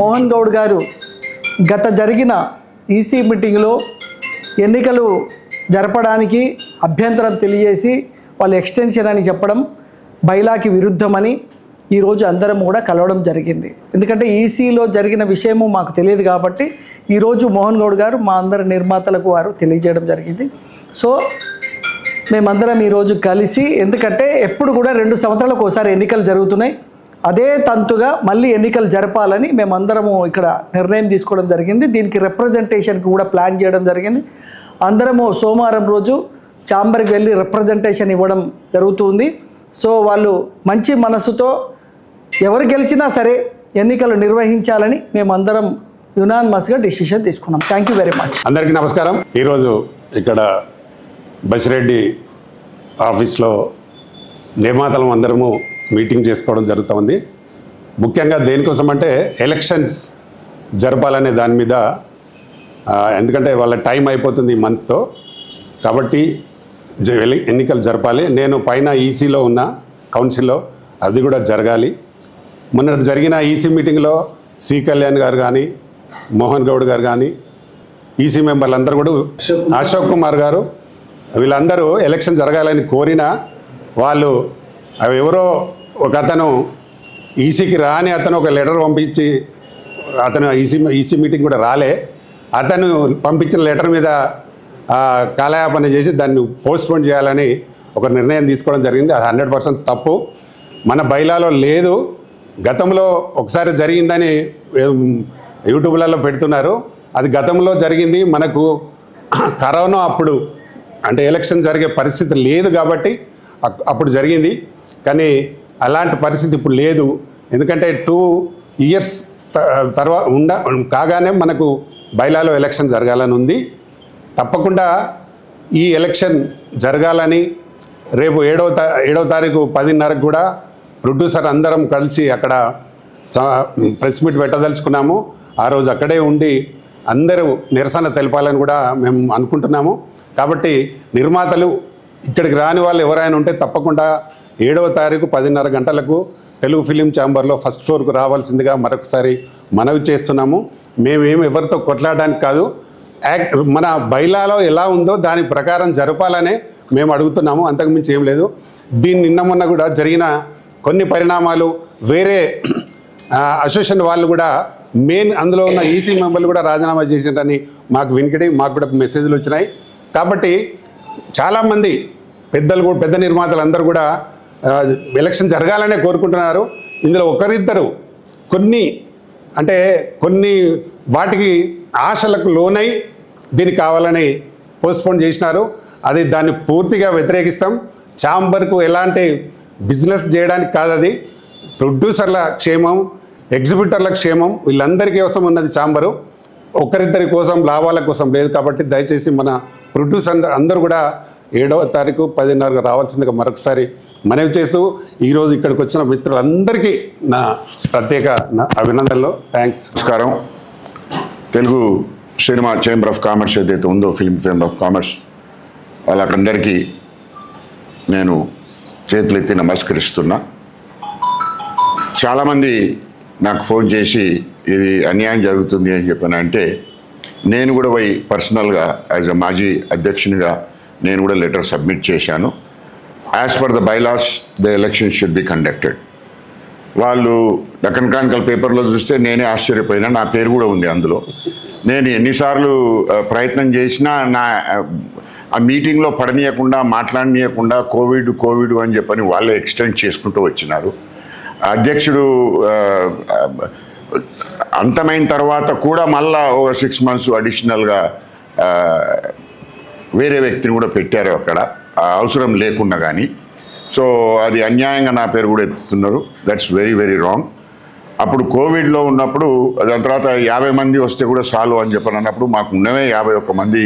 మోహన్ గౌడ్ గారు గత జరిగిన ఈసీ మీటింగ్లో ఎన్నికలు జరపడానికి అభ్యంతరం తెలియజేసి వాళ్ళు ఎక్స్టెన్షన్ అని చెప్పడం బైలాకి విరుద్ధమని ఈరోజు అందరం కూడా కలవడం జరిగింది. ఎందుకంటే ఈసీలో జరిగిన విషయము మాకు తెలియదు కాబట్టి ఈరోజు మోహన్ గౌడ్ గారు మా అందరి నిర్మాతలకు వారు తెలియజేయడం జరిగింది. సో మేమందరం ఈరోజు కలిసి, ఎందుకంటే ఎప్పుడు కూడా 2 సంవత్సరాలకు ఒకసారి ఎన్నికలు జరుగుతున్నాయి, అదే తంతుగా మళ్ళీ ఎన్నికలు జరపాలని మేమందరము ఇక్కడ నిర్ణయం తీసుకోవడం జరిగింది. దీనికి రిప్రజెంటేషన్కి కూడా ప్లాన్ చేయడం జరిగింది. అందరము సోమవారం రోజు ఛాంబర్కి వెళ్ళి రిప్రజెంటేషన్ ఇవ్వడం జరుగుతుంది. సో వాళ్ళు మంచి మనసుతో ఎవరు గెలిచినా సరే ఎన్నికలు నిర్వహించాలని మేమందరం యునానిమస్గా డిసిషన్ తీసుకున్నాం. Thank you very much. అందరికీ నమస్కారం. ఈరోజు ఇక్కడ బసిరెడ్డి ఆఫీస్లో నిర్మాతలం అందరము మీటింగ్ చేసుకోవడం జరుగుతుంది. ముఖ్యంగా దేనికోసం అంటే ఎలక్షన్స్ జరపాలనే దాని మీద, ఎందుకంటే వాళ్ళ టైం అయిపోతుంది ఈ మంత్తో, కాబట్టి ఎన్నికలు జరపాలి. నేను పైన ఈసీలో ఉన్న కౌన్సిల్లో అది కూడా జరగాలి. మొన్న జరిగిన ఈసీ మీటింగ్లో సి కళ్యాణ్ గారు కానీ, మోహన్ గౌడ్ గారు కానీ, ఈసీ మెంబర్లు అందరూ కూడా, అశోక్ కుమార్ గారు, వీళ్ళందరూ ఎలక్షన్ జరగాలని కోరినా వాళ్ళు ఎవరో ఒక అతను ఈసీకి రాని అతను ఒక లెటర్ పంపించి, అతను ఈసీ మీటింగ్ కూడా రాలే, అతను పంపించిన లెటర్ మీద కాలయాపన చేసి దాన్ని పోస్ట్పోన్ చేయాలని ఒక నిర్ణయం తీసుకోవడం జరిగింది. అది 100% తప్పు. మన బైలాలో లేదు. గతంలో ఒకసారి జరిగిందని యూట్యూబ్లలో పెడుతున్నారు. అది గతంలో జరిగింది. మనకు కరోనా అప్పుడు అంటే ఎలక్షన్ జరిగే పరిస్థితి లేదు కాబట్టి అప్పుడు జరిగింది. కానీ అలాంటి పరిస్థితి ఇప్పుడు లేదు. ఎందుకంటే 2 ఇయర్స్ తర్వాత కాగానే మనకు బైలాలో ఎలక్షన్ జరగాలని ఉంది. తప్పకుండా ఈ ఎలక్షన్ జరగాలని రేపు 7వ తారీఖు 10:30కు కూడా ప్రొడ్యూసర్ అందరం కలిసి అక్కడ ప్రెస్ మీట్ పెట్టదలుచుకున్నాము. ఆ రోజు అక్కడే ఉండి అందరూ నిరసన తెలపాలని కూడా మేము అనుకుంటున్నాము. కాబట్టి నిర్మాతలు ఇక్కడికి రాని వాళ్ళు ఎవరైనా ఉంటే తప్పకుండా 7వ తారీఖు 10:30 గంటలకు తెలుగు ఫిలిం ఛాంబర్లో ఫస్ట్ ఫ్లోర్కు రావాల్సిందిగా మరొకసారి మనవి చేస్తున్నాము. మేమేమి ఎవరితో కొట్లాడడానికి కాదు, మన బైలాలో ఎలా ఉందో దాని ప్రకారం జరపాలనే మేము అడుగుతున్నాము. అంతకుమించి ఏం లేదు. నిన్న మొన్న కూడా జరిగిన కొన్ని పరిణామాలు, వేరే అసోసియేషన్ వాళ్ళు కూడా అందులో ఉన్న ఈసీ మెంబర్లు కూడా రాజీనామా చేసిందని మాకు వినికిడి, మాకు కూడా మెసేజ్లు వచ్చినాయి. కాబట్టి చాలామంది పెద్ద నిర్మాతలు అందరూ కూడా ఎలక్షన్ జరగాలనే కోరుకుంటున్నారు. ఇందులో ఒకరిద్దరు కొన్ని వాటికి ఆశలకు లోనై దీనికి కావాలని పోస్ట్పోన్ చేసినారు. దాన్ని పూర్తిగా వ్యతిరేకిస్తాం. ఛాంబర్కు ఎలాంటి బిజినెస్ చేయడానికి కాదు, అది ప్రొడ్యూసర్ల క్షేమం, ఎగ్జిబిటర్ల క్షేమం, వీళ్ళందరికీ కోసం ఉన్నది ఛాంబరు. ఒకరిద్దరి కోసం లాభాల కోసం లేదు. కాబట్టి దయచేసి మన ప్రొడ్యూసర్ అందరూ కూడా 7వ తారీఖు 10:30 రావాల్సిందిగా మరొకసారి మనవి చేస్తూ ఈరోజు ఇక్కడికి వచ్చిన మిత్రులందరికీ నా ప్రత్యేక అభినందనలు. థ్యాంక్స్. నమస్కారం. Telugu cinema chamber of commerce ఏదైతే ఉందో, ఫిల్మ్ ఛాంబర్ ఆఫ్ కామర్స్, వాళ్ళకందరికీ నేను చేతులెత్తి నమస్కరిస్తున్నా. చాలామంది నాకు ఫోన్ చేసి ఇది అన్యాయం జరుగుతుంది అని చెప్పానంటే, నేను కూడా పోయి పర్సనల్గా యాజ్ అ మాజీ అధ్యక్షునిగా నేను కూడా లెటర్ సబ్మిట్ చేశాను. As per the bylaws the election should be conducted. వాళ్ళు డక్కన్ క్రానికల్ పేపర్లో చూస్తే నేనే ఆశ్చర్యపోయినా, నా పేరు కూడా ఉంది అందులో. నేను ఎన్నిసార్లు ప్రయత్నం చేసినా ఆ మీటింగ్లో పడనీయకుండా, మాట్లాడనీయకుండా కోవిడ్ అని చెప్పని వాళ్ళే ఎక్స్టెండ్ చేసుకుంటూ వచ్చినారు. అధ్యక్షుడు అంతమైన తర్వాత కూడా మళ్ళా ఒక 6 months అడిషనల్గా వేరే వ్యక్తిని కూడా పెట్టారు అక్కడ, అవసరం లేకుండా. కానీ సో అది అన్యాయంగా నా పేరు కూడా ఎత్తుతున్నారు. That's very very wrong. అప్పుడు కోవిడ్లో ఉన్నప్పుడు దాని తర్వాత 50 మంది వస్తే కూడా చాలు అని చెప్పని అన్నప్పుడు మాకు ఉన్నవే 51 మంది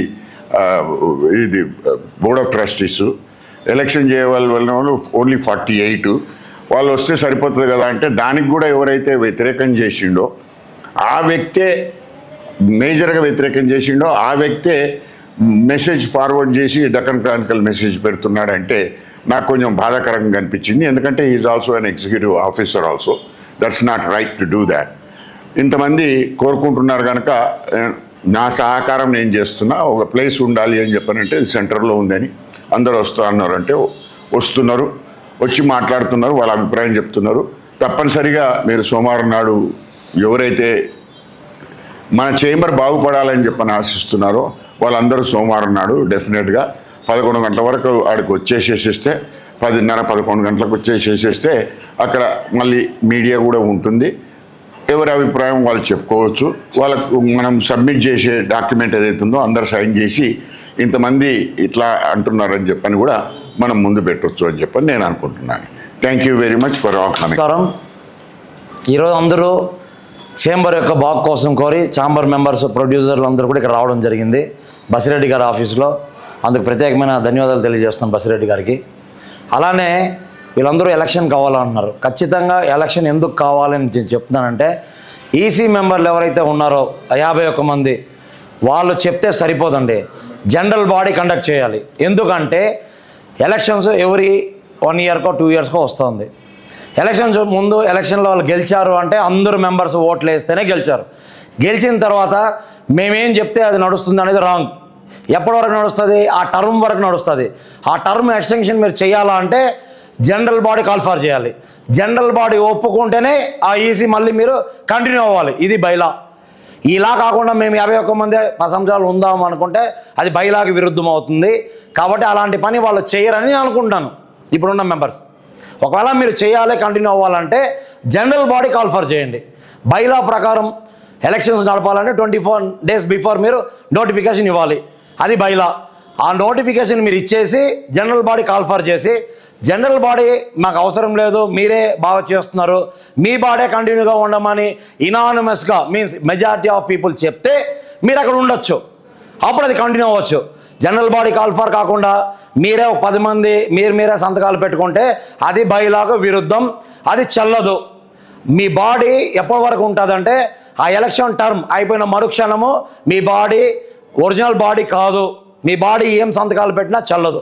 ఇది బోర్డ్ ఆఫ్ ట్రస్టీస్. ఎలక్షన్ చేయవలన వాళ్ళు ఓన్లీ 48. వాళ్ళు వస్తే సరిపోతుంది కదా అంటే దానికి కూడా ఎవరైతే వ్యతిరేకం చేసిండో ఆ వ్యక్తే, మేజర్గా వ్యతిరేకం చేసిండో ఆ వ్యక్తే మెసేజ్ ఫార్వర్డ్ చేసి డక్కన్ క్రానికల్ మెసేజ్ పెడుతున్నాడంటే నాకు కొంచెం బాధాకరంగా అనిపించింది. ఎందుకంటే is also an executive officer also. That's not right to do that. ఇంతమంది కోరుకుంటున్నారు కనుక నా సహకారం నేను చేస్తున్నా, ఒక ప్లేస్ ఉండాలి అని చెప్పనంటే ఇది సెంటర్లో ఉందని అందరూ అన్నారు అంటే వస్తున్నారు, వచ్చి మాట్లాడుతున్నారు, వాళ్ళ అభిప్రాయం చెప్తున్నారు. తప్పనిసరిగా మీరు సోమవారం నాడు ఎవరైతే మన చేంబర్ బాగుపడాలని చెప్పని ఆశిస్తున్నారో వాళ్ళందరూ సోమవారం నాడు డెఫినెట్గా 11 గంటల వరకు ఆడికి వచ్చేసేసేస్తే 10:30-11 గంటలకు వచ్చేసేసేస్తే అక్కడ మళ్ళీ మీడియా కూడా ఉంటుంది. ఎవరి అభిప్రాయం వాళ్ళు చెప్పుకోవచ్చు. వాళ్ళకు మనం సబ్మిట్ చేసే డాక్యుమెంట్ ఏదైతుందో అందరు సైన్ చేసి ఇంతమంది ఇట్లా అంటున్నారని చెప్పని కూడా మనం ముందు పెట్టవచ్చు అని చెప్పని నేను అనుకుంటున్నాను. Thank you very much for all coming. ఈరోజు అందరూ చేంబర్ యొక్క బాగు కోసం కోరి ఛాంబర్ మెంబర్స్, ప్రొడ్యూసర్లు అందరూ కూడా ఇక్కడ రావడం జరిగింది బసిరెడ్డి గారి ఆఫీస్లో. అందుకు ప్రత్యేకమైన ధన్యవాదాలు తెలియజేస్తున్నాను బసిరెడ్డి గారికి. అలానే వీళ్ళందరూ ఎలక్షన్ కావాలంటున్నారు. ఖచ్చితంగా ఎలక్షన్ ఎందుకు కావాలని నేను చెప్తున్నానంటే, ఈసీ మెంబర్లు ఎవరైతే ఉన్నారో 51 మంది వాళ్ళు చెప్తే సరిపోదండి, జనరల్ బాడీ కండక్ట్ చేయాలి. ఎందుకంటే ఎలక్షన్స్ ఎవ్రీ 1 ఇయర్కో 2 ఇయర్స్కో వస్తుంది. ఎలక్షన్స్ ముందు ఎలక్షన్లో వాళ్ళు గెలిచారు అంటే అందరూ మెంబర్స్ ఓట్లు వేస్తేనే గెలిచారు. గెలిచిన తర్వాత మేమేం చెప్తే అది నడుస్తుంది అనేది రాంగ్. ఎప్పటి వరకు నడుస్తుంది? ఆ టర్మ్ వరకు నడుస్తుంది. ఆ టర్మ్ ఎక్స్టెన్షన్ మీరు చేయాలా అంటే జనరల్ బాడీ కాల్ ఫర్ చేయాలి. జనరల్ బాడీ ఒప్పుకుంటేనే ఆ ఈసీ మళ్ళీ మీరు కంటిన్యూ అవ్వాలి. ఇది బైలా. ఇలా కాకుండా మేము 51 మంది 10 సంవత్సరాలు ఉందాం అనుకుంటే అది బైలాకి విరుద్ధం అవుతుంది. కాబట్టి అలాంటి పని వాళ్ళు చేయరని నేను అనుకుంటాను ఇప్పుడున్న మెంబర్స్. ఒకవేళ మీరు చేయాలి, కంటిన్యూ అవ్వాలంటే జనరల్ బాడీ కాల్ ఫర్ చేయండి. బైలా ప్రకారం ఎలక్షన్స్ నడపాలంటే 24 డేస్ బిఫోర్ మీరు నోటిఫికేషన్ ఇవ్వాలి. అది బైలా. ఆ నోటిఫికేషన్ మీరు ఇచ్చేసి జనరల్ బాడీ కాల్ ఫర్ చేసి, జనరల్ బాడీ మాకు అవసరం లేదు, మీరే బాగా చేస్తున్నారు, మీ బాడీ కంటిన్యూగా ఉండమని ఇనానిమస్గా మీన్స్ మెజారిటీ ఆఫ్ పీపుల్ చెప్తే మీరు అక్కడ ఉండొచ్చు. అప్పుడు అది కంటిన్యూ అవ్వచ్చు. జనరల్ బాడీ కాల్ ఫర్ కాకుండా మీరే 10 మంది మీరే సంతకాలు పెట్టుకుంటే అది బైలాకు విరుద్ధం, అది చెల్లదు. మీ బాడీ ఎప్పటి వరకు ఉంటుందంటే ఆ ఎలక్షన్ టర్మ్ అయిపోయిన మరుక్షణము మీ బాడీ ఒరిజినల్ బాడీ కాదు. మీ బాడీ ఏం సంతకాలు పెట్టినా చెల్లదు,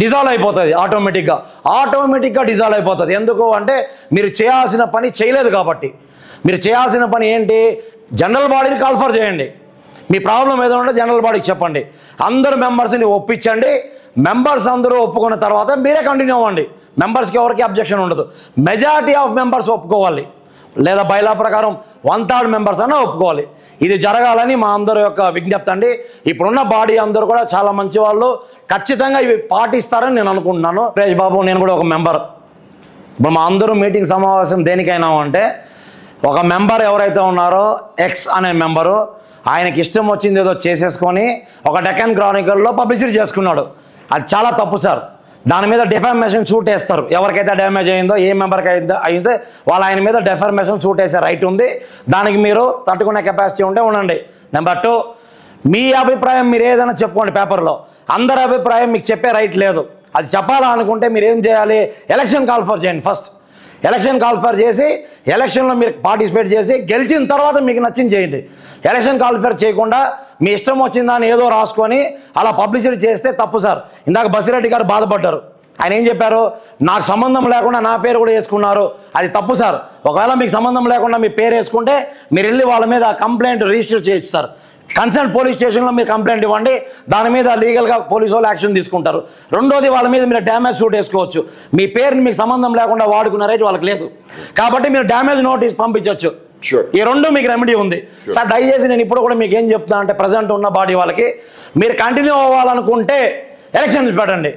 డిజాల్వ్ అయిపోతుంది. ఆటోమేటిక్గా డిజాల్వ్ అయిపోతుంది. ఎందుకు అంటే మీరు చేయాల్సిన పని చేయలేదు కాబట్టి. మీరు చేయాల్సిన పని ఏంటి? జనరల్ బాడీని కాల్ ఫర్ చేయండి. మీ ప్రాబ్లం ఏదో ఉంటే జనరల్ బాడీకి చెప్పండి. అందరు మెంబర్స్ని ఒప్పించండి. మెంబర్స్ అందరూ ఒప్పుకున్న తర్వాత మీరే కంటిన్యూ అవ్వండి. మెంబర్స్కి ఎవరికి అబ్జెక్షన్ ఉండదు. మెజారిటీ ఆఫ్ మెంబర్స్ ఒప్పుకోవాలి, లేదా బైలా ప్రకారం 1/3 మెంబర్స్ అన్నా ఒప్పుకోవాలి. ఇది జరగాలని మా అందరి యొక్క విజ్ఞప్తి అండి. ఇప్పుడున్న బాడీ అందరూ కూడా చాలా మంచి వాళ్ళు, ఖచ్చితంగా ఇవి పాటిస్తారని నేను అనుకుంటున్నాను. సురేష్ బాబు, నేను కూడా ఒక మెంబర్. ఇప్పుడు మా అందరూ మీటింగ్ సమావేశం దేనికైనా అంటే ఒక మెంబర్ ఎవరైతే ఉన్నారో ఎక్స్ అనే మెంబరు ఆయనకి ఇష్టం వచ్చింది ఏదో చేసేసుకొని ఒక డెక్కన్ క్రానికల్లో పబ్లిసిటీ చేసుకున్నాడు. అది చాలా తప్పు సార్. దాని మీద డిఫార్మేషన్ సూట్ వేస్తారు. ఎవరికైతే డ్యామేజ్ అయిందో, ఏ మెంబర్కి అయితే వాళ్ళు ఆయన మీద డిఫార్మేషన్ సూట్ వేసే రైట్ ఉంది. దానికి మీరు తట్టుకునే కెపాసిటీ ఉంటే ఉండండి. నెంబర్ 2, మీ అభిప్రాయం మీరు ఏదైనా చెప్పుకోండి పేపర్లో. అందరి అభిప్రాయం మీకు చెప్పే రైట్ లేదు. అది చెప్పాలా అనుకుంటే మీరు ఏం చేయాలి? ఎలక్షన్ కాల్ ఫర్ చేయండి. ఫస్ట్ ఎలక్షన్ కాల్ ఫర్ చేసి ఎలక్షన్లో మీరు పార్టిసిపేట్ చేసి గెలిచిన తర్వాత మీకు నచ్చింది చేయండి. ఎలక్షన్ కాల్ ఫర్ చేయకుండా మీ ఇష్టం వచ్చిందని ఏదో రాసుకొని అలా పబ్లిసిటీ చేస్తే తప్పు సార్. ఇందాక బసిరెడ్డి గారు బాధపడ్డారు. ఆయన ఏం చెప్పారు? నాకు సంబంధం లేకుండా నా పేరు కూడా వేసుకున్నారు. అది తప్పు సార్. ఒకవేళ మీకు సంబంధం లేకుండా మీ పేరు వేసుకుంటే మీరు వెళ్ళి వాళ్ళ మీద కంప్లైంట్ రిజిస్టర్ చేయొచ్చు సార్. కన్సర్న్ పోలీస్ స్టేషన్లో మీరు కంప్లైంట్ ఇవ్వండి. దాని మీద లీగల్గా పోలీసు వాళ్ళు యాక్షన్ తీసుకుంటారు. రెండోది, వాళ్ళ మీద మీరు డ్యామేజ్ సూట్ వేసుకోవచ్చు. మీ పేరుని మీకు సంబంధం లేకుండా వాడుకున్న రైట్ వాళ్ళకి లేదు కాబట్టి మీరు డ్యామేజ్ నోటీస్ పంపించవచ్చు. ఈ రెండు మీకు రెమెడీ ఉంది సార్. దయచేసి నేను ఇప్పుడు కూడా మీకు ఏం చెప్తాను అంటే, ప్రజెంట్ ఉన్న బాడీ వాళ్ళకి మీరు కంటిన్యూ అవ్వాలనుకుంటే ఎలక్షన్స్ పెట్టండి.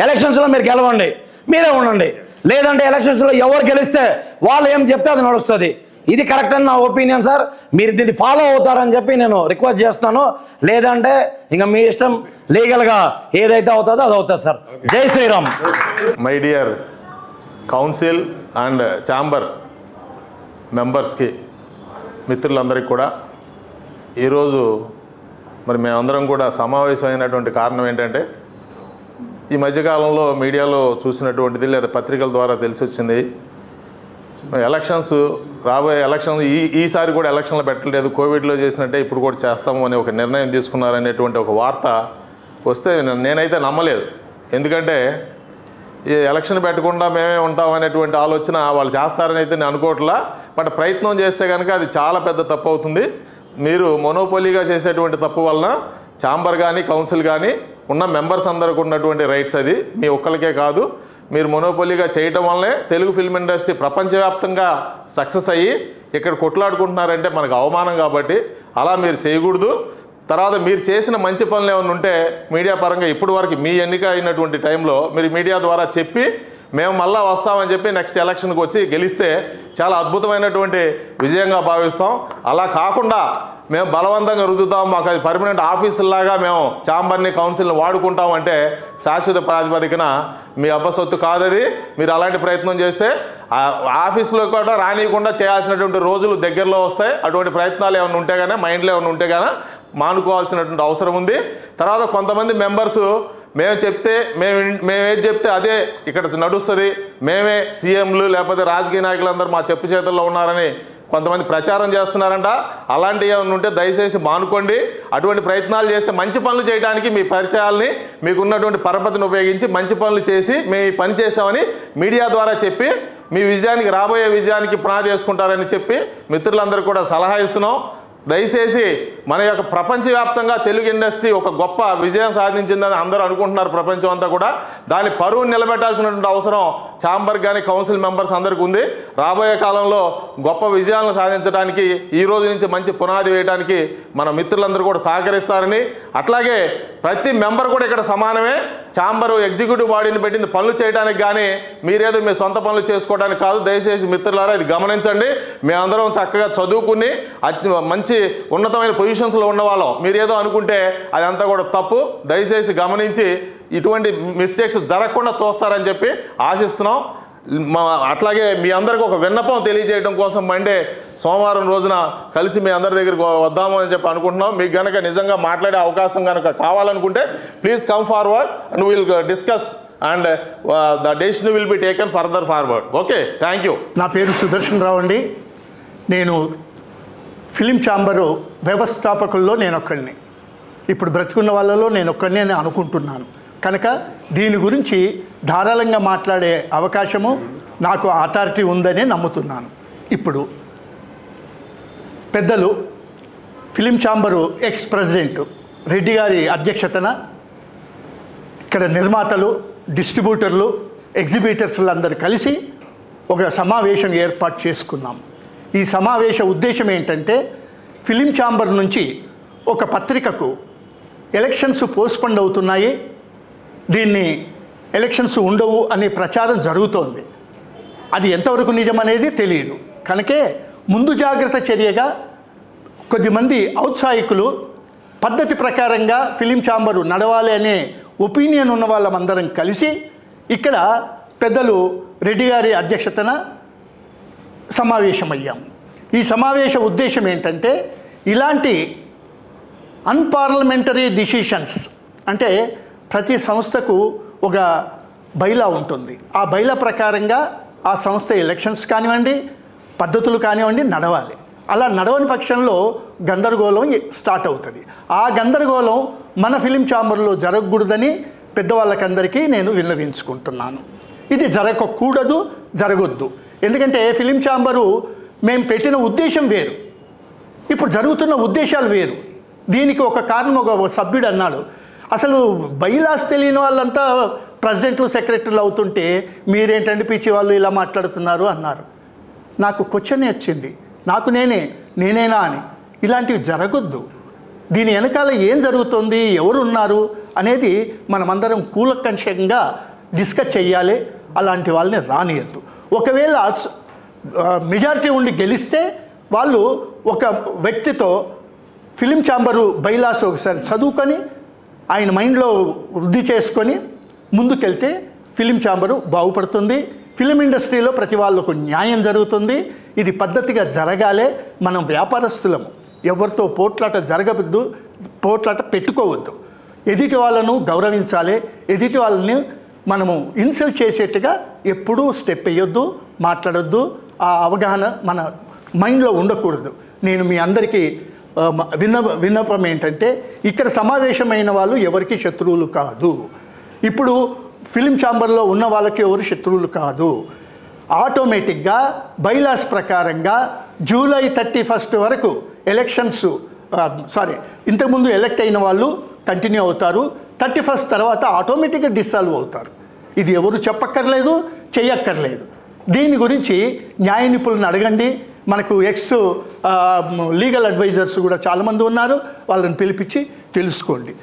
ఎలక్షన్స్లో మీరు గెలవండి, మీరే ఉండండి. లేదంటే ఎలక్షన్స్లో ఎవరు గెలిస్తే వాళ్ళు ఏం చెప్తే అది నడుస్తుంది. ఇది కరెక్ట్ అని నా ఒపీనియన్ సార్. మీరు దీన్ని ఫాలో అవుతారని చెప్పి నేను రిక్వెస్ట్ చేస్తాను. లేదంటే ఇంకా మీ ఇష్టం, లీగల్గా ఏదైతే అవుతుందో అది అవుతుంది సార్. జై Shri Ram. My dear council and chamber మెంబర్స్కి, మిత్రులందరికీ కూడా ఈరోజు మరి మేమందరం కూడా సమావేశమైనటువంటి కారణం ఏంటంటే, ఈ మధ్యకాలంలో మీడియాలో చూసినటువంటిది లేదా పత్రికల ద్వారా తెలిసి వచ్చింది, ఎలక్షన్స్ రాబోయే ఎలక్షన్ ఈసారి కూడా ఎలక్షన్లు పెట్టలేదు, కోవిడ్లో చేసినట్టే ఇప్పుడు కూడా చేస్తాము అని ఒక నిర్ణయం తీసుకున్నారనేటువంటి ఒక వార్త వస్తే నేనైతే నమ్మలేదు. ఎందుకంటే ఈ ఎలక్షన్ పెట్టకుండా మేమే ఉంటాం అనేటువంటి ఆలోచన వాళ్ళు చేస్తారని అయితే నేను అనుకోవట్లా. బట్ ప్రయత్నం చేస్తే కనుక అది చాలా పెద్ద తప్పు అవుతుంది. మీరు మొనోపోలీగా చేసేటువంటి తప్పు వలన ఛాంబర్ కానీ కౌన్సిల్ కానీ ఉన్న మెంబర్స్ అందరికి ఉన్నటువంటి రైట్స్ అది మీ ఒక్కరికే కాదు. మీరు మొనోపోలీగా చేయటం వల్లనే తెలుగు ఫిల్మ్ ఇండస్ట్రీ ప్రపంచవ్యాప్తంగా సక్సెస్ అయ్యి ఇక్కడ కొట్లాడుకుంటున్నారంటే మనకు అవమానం. కాబట్టి అలా మీరు చేయకూడదు. తర్వాత మీరు చేసిన మంచి పనులు ఏమైనా ఉంటే మీడియా పరంగా ఇప్పటి వరకు మీ ఎన్నిక అయినటువంటి టైంలో మీరు మీడియా ద్వారా చెప్పి మేము మళ్ళీ వస్తామని చెప్పి నెక్స్ట్ ఎలక్షన్కి వచ్చి గెలిస్తే చాలా అద్భుతమైనటువంటి విజయంగా భావిస్తాం. అలా కాకుండా మేము బలవంతంగా రుద్దుతాం, మాకు అది పర్మనెంట్ ఆఫీసులాగా మేము ఛాంబర్ని కౌన్సిల్ని వాడుకుంటామంటే శాశ్వత ప్రాతిపదికన మీ అబ్బసొత్తు కాదది. మీరు అలాంటి ప్రయత్నం చేస్తే ఆఫీసులో కూడా రానియకుండా చేయాల్సినటువంటి రోజులు దగ్గరలో వస్తాయి. అటువంటి ప్రయత్నాలు ఏమైనా ఉంటే కానీ మైండ్లో ఏమైనా ఉంటే కానీ మానుకోవాల్సినటువంటి అవసరం ఉంది. తర్వాత కొంతమంది మెంబర్సు మేము చెప్తే మేమేది చెప్తే అదే ఇక్కడ నడుస్తుంది, మేమే సీఎంలు లేకపోతే రాజకీయ నాయకులందరూ మా చెప్పు చేతుల్లో ఉన్నారని కొంతమంది ప్రచారం చేస్తున్నారంట. అలాంటివి ఏమైనా ఉంటే దయచేసి మానుకోండి. అటువంటి ప్రయత్నాలు చేస్తే మంచి పనులు చేయడానికి మీ పరిచయాల్ని మీకున్నటువంటి పరపతిని ఉపయోగించి మంచి పనులు చేసి మేము ఈ పని చేసామని మీడియా ద్వారా చెప్పి మీ విజయానికి రాబోయే విజయానికి పునాది వేసుకుంటారని చెప్పి మిత్రులందరూ కూడా సలహా ఇస్తున్నాం. దయచేసి మన యొక్క ప్రపంచవ్యాప్తంగా తెలుగు ఇండస్ట్రీ ఒక గొప్ప విజయం సాధించిందని అందరూ అనుకుంటున్నారు ప్రపంచం అంతా కూడా. దాని పరువును నిలబెట్టాల్సినటువంటి అవసరం ఛాంబర్ కానీ కౌన్సిల్ మెంబర్స్ అందరికీ ఉంది. రాబోయే కాలంలో గొప్ప విజయాలను సాధించడానికి ఈ రోజు నుంచి మంచి పునాది వేయడానికి మన మిత్రులందరూ కూడా సహకరిస్తారని, అట్లాగే ప్రతి మెంబర్ కూడా ఇక్కడ సమానమే. ఛాంబర్ ఎగ్జిక్యూటివ్ బాడీని పెట్టింది పనులు చేయడానికి కానీ మీరేదో మీ సొంత పనులు చేసుకోవడానికి కాదు. దయచేసి మిత్రులారా ఇది గమనించండి. మేమందరం చక్కగా చదువుకుని మంచి ఉన్నతమైన పొజిషన్స్లో ఉన్నవాళ్ళం. మీరేదో అనుకుంటే అదంతా కూడా తప్పు. దయచేసి గమనించి ఇటువంటి మిస్టేక్స్ జరగకుండా చూస్తారని చెప్పి ఆశిస్తున్నాం. అట్లాగే మీ అందరికీ ఒక విన్నపం తెలియజేయడం కోసం మండే సోమవారం రోజున కలిసి మీ అందరి దగ్గరికి వద్దాము అని చెప్పి అనుకుంటున్నాం. మీకు కనుక నిజంగా మాట్లాడే అవకాశం కనుక కావాలనుకుంటే please come forward and will discuss and the decision will be taken further forward. Okay, thank you. నా పేరు సుదర్శన్ రావు అండి. నేను ఫిలిం ఛాంబరు వ్యవస్థాపకుల్లో నేను ఒక్కడిని. ఇప్పుడు బ్రతికున్న వాళ్ళలో నేను ఒక్కడిని అని అనుకుంటున్నాను. కనుక దీని గురించి ధారాళంగా మాట్లాడే అవకాశము నాకు అథారిటీ ఉందని నమ్ముతున్నాను. ఇప్పుడు పెద్దలు film chamber ex president Reddy గారి అధ్యక్షతన ఇక్కడ నిర్మాతలు, డిస్ట్రిబ్యూటర్లు, ఎగ్జిబిటర్స్లు అందరూ కలిసి ఒక సమావేశం ఏర్పాటు చేసుకున్నాం. ఈ సమావేశ ఉద్దేశం ఏంటంటే ఫిలిం ఛాంబర్ నుంచి ఒక పత్రికకు ఎలక్షన్స్ పోస్ట్పోండ్ అవుతున్నాయి, దీన్ని ఎలక్షన్స్ ఉండవు అనే ప్రచారం జరుగుతోంది. అది ఎంతవరకు నిజమనేది తెలియదు. కనుకే ముందు జాగ్రత్త చర్యగా కొద్దిమంది ఔత్సాహికులు పద్ధతి ప్రకారంగా ఫిలిం ఛాంబరు నడవాలి అనే ఒపీనియన్ ఉన్న వాళ్ళమందరం కలిసి ఇక్కడ పెద్దలు రెడ్డి గారి అధ్యక్షతన సమావేశమయ్యాం. ఈ సమావేశ ఉద్దేశం ఏంటంటే ఇలాంటి అన్పార్లమెంటరీ డిసిషన్స్, అంటే ప్రతి సంస్థకు ఒక బైలా ఉంటుంది. ఆ బైలా ప్రకారంగా ఆ సంస్థ ఎలక్షన్స్ కానివ్వండి, పద్ధతులు కానివ్వండి నడవాలి. అలా నడవని పక్షంలో గందరగోళం స్టార్ట్ అవుతుంది. ఆ గందరగోళం మన ఫిలిం ఛాంబర్లో జరగకూడదని పెద్దవాళ్ళకందరికీ నేను విన్నవించుకుంటున్నాను. ఇది జరగకూడదు, జరగొద్దు. ఎందుకంటే ఫిలిం ఛాంబరు మేము పెట్టిన ఉద్దేశం వేరు, ఇప్పుడు జరుగుతున్న ఉద్దేశాలు వేరు. దీనికి ఒక కారణం ఒక సభ్యుడు అన్నాడు, అసలు బైలాస్ తెలియని వాళ్ళంతా ప్రెసిడెంట్లు, సెక్రటరీలు అవుతుంటే మీరేంటంటే పిచ్చి వాళ్ళు ఇలా మాట్లాడుతున్నారు అన్నారు. నాకు క్వశ్చన్ వచ్చింది, నాకు నేనేనా అని. ఇలాంటివి జరగొద్దు. దీని వెనకాల ఏం జరుగుతుంది, ఎవరు ఉన్నారు అనేది మనమందరం కూలంకషంగా డిస్కస్ చెయ్యాలి. అలాంటి వాళ్ళని రానియద్దు. ఒకవేళ మెజారిటీ ఉండి గెలిస్తే వాళ్ళు ఒక వ్యక్తితో ఫిలిం ఛాంబరు బైలాస్ ఒకసారి చదువుకొని ఆయన మైండ్లో వృద్ధి చేసుకొని ముందుకెళ్తే ఫిలిం ఛాంబరు బాగుపడుతుంది. ఫిలిం ఇండస్ట్రీలో ప్రతి వాళ్ళకు న్యాయం జరుగుతుంది. ఇది పద్ధతిగా జరగాలే. మనం వ్యాపారస్తులము, ఎవరితో పోట్లాట జరగవద్దు, పోట్లాట పెట్టుకోవద్దు. ఎదుటి వాళ్ళను గౌరవించాలి. ఎదుటి వాళ్ళని మనము ఇన్సల్ట్ చేసేట్టుగా ఎప్పుడూ స్టెప్ వేయొద్దు, మాట్లాడొద్దు. ఆ అవగాహన మన మైండ్లో ఉండకూడదు. నేను మీ అందరికీ విన్నపం ఏంటంటే ఇక్కడ సమావేశమైన వాళ్ళు ఎవరికి శత్రువులు కాదు. ఇప్పుడు ఫిలిం ఛాంబర్లో ఉన్న వాళ్ళకి ఎవరు శత్రువులు కాదు. ఆటోమేటిక్గా బైలాస్ ప్రకారంగా జూలై 31 వరకు ఎలక్షన్స్ ఇంతకుముందు ఎలక్ట్ అయిన వాళ్ళు కంటిన్యూ అవుతారు. 31 తర్వాత ఆటోమేటిక్గా డిసాల్వ్ అవుతారు. ఇది ఎవరు చెప్పక్కర్లేదు, చెయ్యక్కర్లేదు. దీని గురించి న్యాయ నిపుణులను అడగండి. మనకు లీగల్ అడ్వైజర్స్ కూడా చాలామంది ఉన్నారు, వాళ్ళని పిలిపించి తెలుసుకోండి.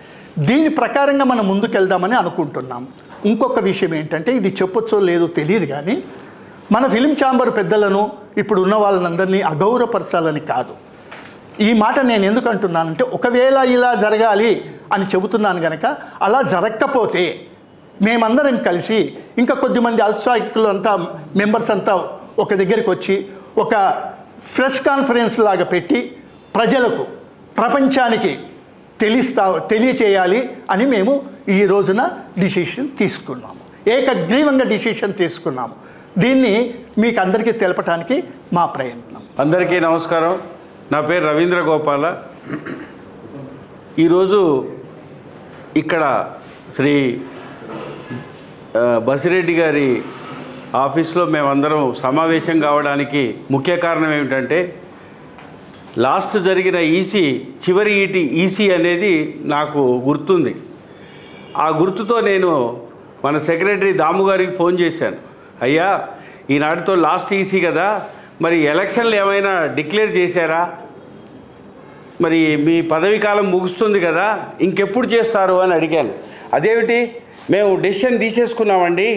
దీని ప్రకారంగా మనం ముందుకెళ్దామని అనుకుంటున్నాం. ఇంకొక విషయం ఏంటంటే, ఇది చెప్పొచ్చో లేదో తెలియదు కానీ, మన ఫిలిం ఛాంబర్ పెద్దలను ఇప్పుడు ఉన్న వాళ్ళందరినీ అగౌరవపరచాలని కాదు. ఈ మాట నేను ఎందుకు అంటున్నానంటే, ఒకవేళ ఇలా జరగాలి అని చెబుతున్నాను కనుక, అలా జరగకపోతే మేమందరం కలిసి ఇంకా కొద్దిమంది ఔత్సాహికులు అంతా మెంబర్స్ అంతా ఒక దగ్గరికి వచ్చి ఒక ప్రెస్ కాన్ఫరెన్స్ లాగా పెట్టి ప్రజలకు, ప్రపంచానికి తెలియచేయాలి అని మేము ఈ రోజున డిసిషన్ తీసుకున్నాము. ఏకగ్రీవంగా డిసిషన్ తీసుకున్నాము. దీన్ని మీకు అందరికీ తెలపడానికి మా ప్రయత్నం. అందరికీ నమస్కారం. నా పేరు రవీంద్ర గోపాల. ఈరోజు ఇక్కడ శ్రీ బసిరెడ్డి గారి ఆఫీస్లో మేమందరం సమావేశం కావడానికి ముఖ్య కారణం ఏమిటంటే, లాస్ట్ జరిగిన చివరి ఈసీ అనేది నాకు గుర్తుంది. ఆ గుర్తుతో నేను మన సెక్రటరీ దాము గారికి ఫోన్ చేశాను. అయ్యా, ఈనాటితో లాస్ట్ ఈసీ కదా, మరి ఎలక్షన్లు ఏమైనా డిక్లేర్ చేశారా? మరి మీ పదవీ కాలం ముగుస్తుంది కదా, ఇంకెప్పుడు చేస్తారు అని అడిగాను. అదేమిటి, మేము డెసిషన్ తీసేసుకున్నామండి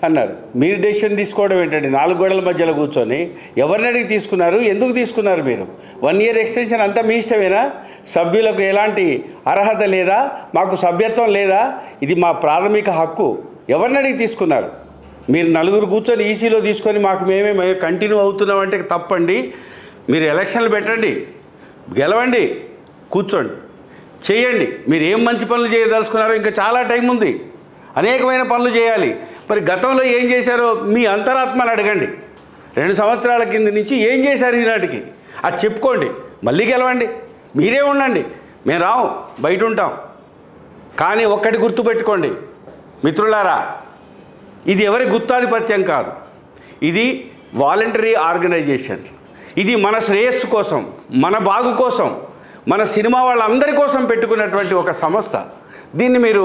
అన్నారు. మీరు డెసిషన్ తీసుకోవడం ఏంటండి? 4 గోడల మధ్యలో కూర్చొని ఎవరిని అడిగి తీసుకున్నారు? ఎందుకు తీసుకున్నారు? మీరు 1 ఇయర్ ఎక్స్టెన్షన్ అంతా మీ ఇష్టమేనా? సభ్యులకు ఎలాంటి అర్హత లేదా? మాకు సభ్యత్వం లేదా? ఇది మా ప్రాథమిక హక్కు. ఎవరిని అడిగి తీసుకున్నారు? మీరు 4 కూర్చొని ఈసీలో తీసుకొని మాకు మేమే కంటిన్యూ అవుతున్నామంటే తప్పండి. మీరు ఎలక్షన్లు పెట్టండి, గెలవండి, కూర్చోండి, చేయండి. మీరు ఏం మంచి పనులు చేయదలుచుకున్నారో ఇంకా చాలా టైం ఉంది, అనేకమైన పనులు చేయాలి. మరి గతంలో ఏం చేశారో మీ అంతరాత్మని అడగండి. 2 సంవత్సరాల కింద నుంచి ఏం చేశారు ఈనాటికి అది చెప్పుకోండి. మళ్ళీ గెలవండి, మీరే ఉండండి, మేము రాము, బయట ఉంటాం. కానీ ఒక్కటి గుర్తుపెట్టుకోండి మిత్రులారా, ఇది ఎవరి గుత్తాధిపత్యం కాదు. ఇది వాలంటరీ ఆర్గనైజేషన్. ఇది మన శ్రేయస్సు కోసం, మన బాగు కోసం, మన సినిమా వాళ్ళందరి కోసం పెట్టుకున్నటువంటి ఒక సంస్థ. దీన్ని మీరు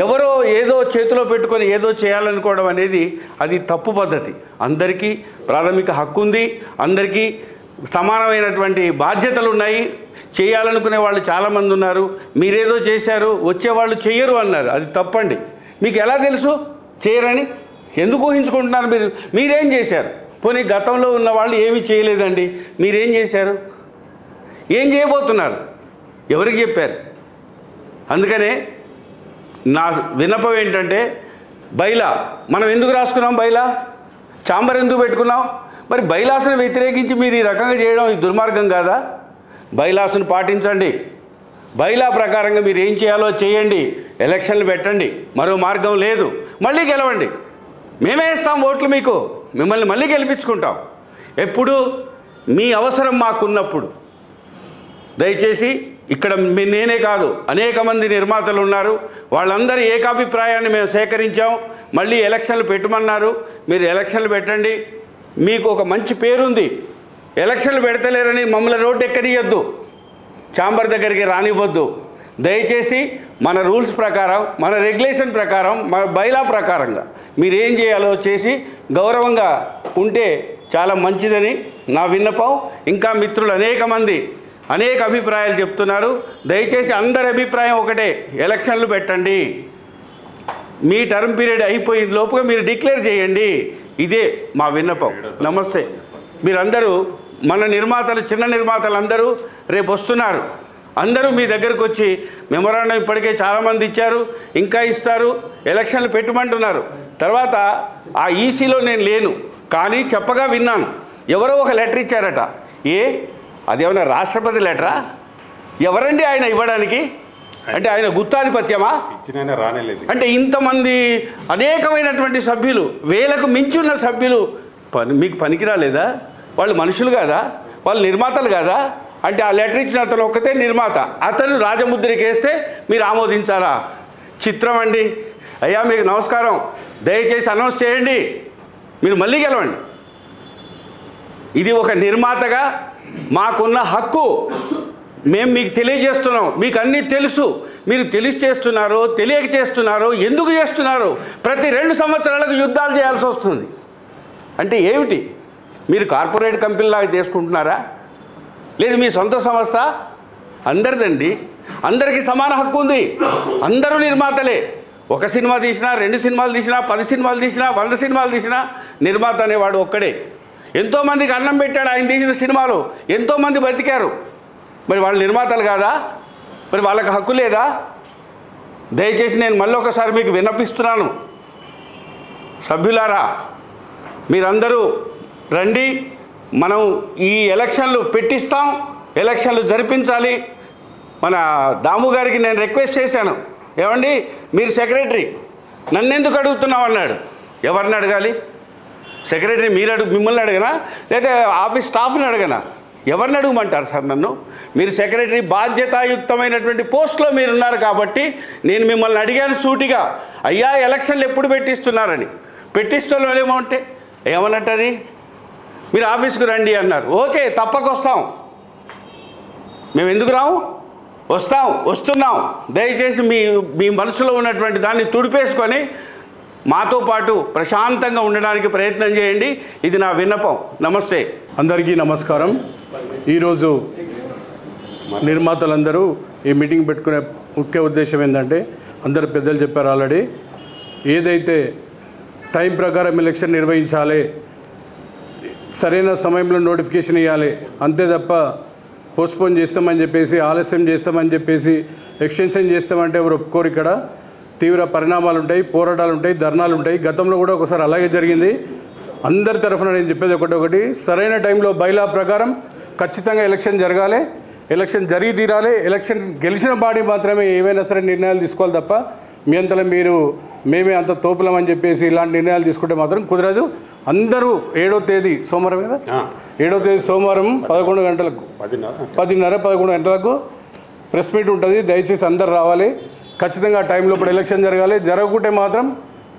ఎవరో ఏదో చేతిలో పెట్టుకొని ఏదో చేయాలనుకోవడం అనేది అది తప్పు పద్ధతి. అందరికీ ప్రాథమిక హక్కు ఉంది, అందరికీ సమానమైనటువంటి బాధ్యతలు ఉన్నాయి. చేయాలనుకునే వాళ్ళు చాలామంది ఉన్నారు. మీరేదో చేశారు, వచ్చేవాళ్ళు చెయ్యరు అన్నారు, అది తప్పండి. మీకు ఎలా తెలుసు చేయరని? ఎందుకు ఊహించుకుంటున్నారు? మీరేం చేశారు? పోనీ గతంలో ఉన్న వాళ్ళు ఏమీ చేయలేదండి, మీరేం చేశారు? ఏం చేయబోతున్నారు? ఎవరికి చెప్పారు? అందుకనే నా విన్నపం ఏంటంటే, బైలా మనం ఎందుకు రాసుకున్నాం? బైలా ఛాంబర్ ఎందుకు పెట్టుకున్నాం? మరి బైలాసును వ్యతిరేకించి మీరు ఈ రకంగా చేయడం ఈ దుర్మార్గం కాదా? బైలాసును పాటించండి. బైలా ప్రకారంగా మీరు ఏం చేయాలో చేయండి. ఎలక్షన్లు పెట్టండి, మరో మార్గం లేదు. మళ్ళీ గెలవండి, మేమే ఇస్తాం ఓట్లు మీకు, మిమ్మల్ని మళ్ళీ గెలిపించుకుంటాం. ఎప్పుడు మీ అవసరం మాకున్నప్పుడు. దయచేసి ఇక్కడ నేనే కాదు, అనేక మంది నిర్మాతలు ఉన్నారు. వాళ్ళందరి ఏకాభిప్రాయాన్ని మేము సేకరించాం. మళ్ళీ ఎలక్షన్లు పెట్టమన్నారు. మీరు ఎలక్షన్లు పెట్టండి. మీకు ఒక మంచి పేరుంది. ఎలక్షన్లు పెడతలేరని మమ్మల్ని రోడ్డు ఎక్కనియొద్దు, ఛాంబర్ దగ్గరికి రానివ్వద్దు. దయచేసి మన రూల్స్ ప్రకారం, మన రెగ్యులేషన్ ప్రకారం, మన బైలా ప్రకారంగా మీరు ఏం చేయాలో చేసి గౌరవంగా ఉంటే చాలా మంచిదని నా విన్నపం. ఇంకా మిత్రులు అనేక మంది అనేక అభిప్రాయాలు చెప్తున్నారు. దయచేసి అందరి అభిప్రాయం ఒకటే, ఎలక్షన్లు పెట్టండి. మీ టర్మ్ పీరియడ్ అయిపోయిన లోపుగా మీరు డిక్లేర్ చేయండి. ఇదే మా విన్నపం. నమస్తే. మీరందరూ మన నిర్మాతలు, చిన్న నిర్మాతలు అందరూ రేపు వస్తున్నారు. అందరూ మీ దగ్గరకు వచ్చి మెమొరాండం ఇప్పటికే చాలామంది ఇచ్చారు, ఇంకా ఇస్తారు. ఎలక్షన్లు పెట్టమంటున్నారు. తర్వాత ఆ ఈసీలో నేను లేను, కానీ చెప్పగా విన్నాను. ఎవరో ఒక లెటర్ ఇచ్చారట. అదేమన్నా రాష్ట్రపతి లెటరా? ఎవరండి ఆయన ఇవ్వడానికి? అంటే ఆయన గుత్తాధిపత్యమా? అంటే ఇంతమంది అనేకమైనటువంటి సభ్యులు, వేలకు మించున్న సభ్యులు మీకు పనికిరాలేదా? వాళ్ళు మనుషులు కాదా? వాళ్ళు నిర్మాతలు కాదా? అంటే ఆ లెటర్ ఇచ్చిన అతను ఒక్కతే నిర్మాత, అతను రాజముద్రకి వేస్తే మీరు ఆమోదించాలా? చిత్రం అండి. అయ్యా మీకు నమస్కారం, దయచేసి అనౌన్స్ చేయండి, మీరు మళ్ళీ గెలవండి. ఇది ఒక నిర్మాతగా మాకున్న హక్కు మేము మీకు తెలియజేస్తున్నాం. మీకు అన్నీ తెలుసు, మీరు తెలిసి చేస్తున్నారో తెలియక చేస్తున్నారో, ఎందుకు చేస్తున్నారో. ప్రతి 2 సంవత్సరాలకు యుద్ధాలు చేయాల్సి వస్తుంది అంటే ఏమిటి? మీరు కార్పొరేట్ కంపెనీలాగా చేసుకుంటున్నారా? లేదు మీ సొంత సంస్థ? అందరిదండి, అందరికీ సమాన హక్కు ఉంది. అందరూ నిర్మాతలే. ఒక సినిమా తీసినా, 2 సినిమాలు తీసినా, 10 సినిమాలు తీసినా, 100 సినిమాలు తీసినా నిర్మాత అనేవాడు ఒక్కడే. ఎంతోమందికి అన్నం పెట్టాడు ఆయన తీసిన సినిమాలు, ఎంతోమంది బతికారు. మరి వాళ్ళు నిర్మాతలు కాదా? మరి వాళ్ళకి హక్కు లేదా? దయచేసి నేను మళ్ళీ ఒకసారి మీకు విన్నపిస్తున్నాను, సభ్యులారా మీరందరూ రండి, మనం ఈ ఎలక్షన్లు పెట్టిస్తాం, ఎలక్షన్లు జరిపించాలి. మన దాము గారికి నేను రిక్వెస్ట్ చేశాను, ఏమండి మీరు సెక్రటరీ, నన్నెందుకు అడుగుతున్నావు అన్నాడు. ఎవరిని అడగాలి? సెక్రటరీ మిమ్మల్ని అడగనా, లేదా ఆఫీస్ స్టాఫ్ని అడగనా? ఎవరిని అడగమంటారు సార్ నన్ను? మీరు సెక్రటరీ బాధ్యతాయుక్తమైనటువంటి పోస్ట్లో మీరు ఉన్నారు కాబట్టి నేను మిమ్మల్ని అడిగాను సూటిగా, అయ్యా ఎలక్షన్లు ఎప్పుడు పెట్టిస్తున్నారని. పెట్టిస్తామేమో ఏమన్నట్టది? మీరు ఆఫీస్కు రండి అన్నారు. ఓకే, తప్పకొస్తాం. మేము ఎందుకు రాము? వస్తున్నాం. దయచేసి మీ మనసులో ఉన్నటువంటి దాన్ని తుడిపేసుకొని మాతో పాటు ప్రశాంతంగా ఉండడానికి ప్రయత్నం చేయండి. ఇది నా విన్నపం. నమస్తే. అందరికీ నమస్కారం. ఈరోజు నిర్మాతలందరూ ఈ మీటింగ్ పెట్టుకునే ముఖ్య ఉద్దేశం ఏంటంటే, అందరు పెద్దలు చెప్పారు ఆల్రెడీ, ఏదైతే టైం ప్రకారం ఎలక్షన్ నిర్వహించాలి, సరైన సమయంలో నోటిఫికేషన్ ఇవ్వాలి, అంతే తప్ప పోస్ట్పోన్ చేస్తామని చెప్పేసి, ఆలస్యం చేస్తామని చెప్పేసి, ఎక్స్టెన్షన్ చేస్తామంటే ఎవరు ఒప్పుకోరు. ఇక్కడ తీవ్ర పరిణామాలు ఉంటాయి, పోరాటాలు ఉంటాయి, ధర్నాలు ఉంటాయి. గతంలో కూడా ఒకసారి అలాగే జరిగింది. అందరి తరఫున నేను చెప్పేది ఒకటి, సరైన టైంలో బైలా ప్రకారం ఖచ్చితంగా ఎలక్షన్ జరగాలి, ఎలక్షన్ జరిగి తీరాలి. ఎలక్షన్ గెలిచిన బాడీ మాత్రమే ఏవైనా సరే నిర్ణయాలు తీసుకోవాలి తప్ప మీ అంతలో మేమే అంత తోపులమని చెప్పేసి ఇలాంటి నిర్ణయాలు తీసుకుంటే మాత్రం కుదరదు. అందరూ 7వ తేదీ సోమవారం కదా, 7వ తేదీ సోమవారం 11 గంటలకు 10:30-11 గంటలకు ప్రెస్ మీట్ ఉంటుంది. దయచేసి అందరు రావాలి. ఖచ్చితంగా టైంలో ఇప్పుడు ఎలక్షన్ జరగాలి. జరగకుంటే మాత్రం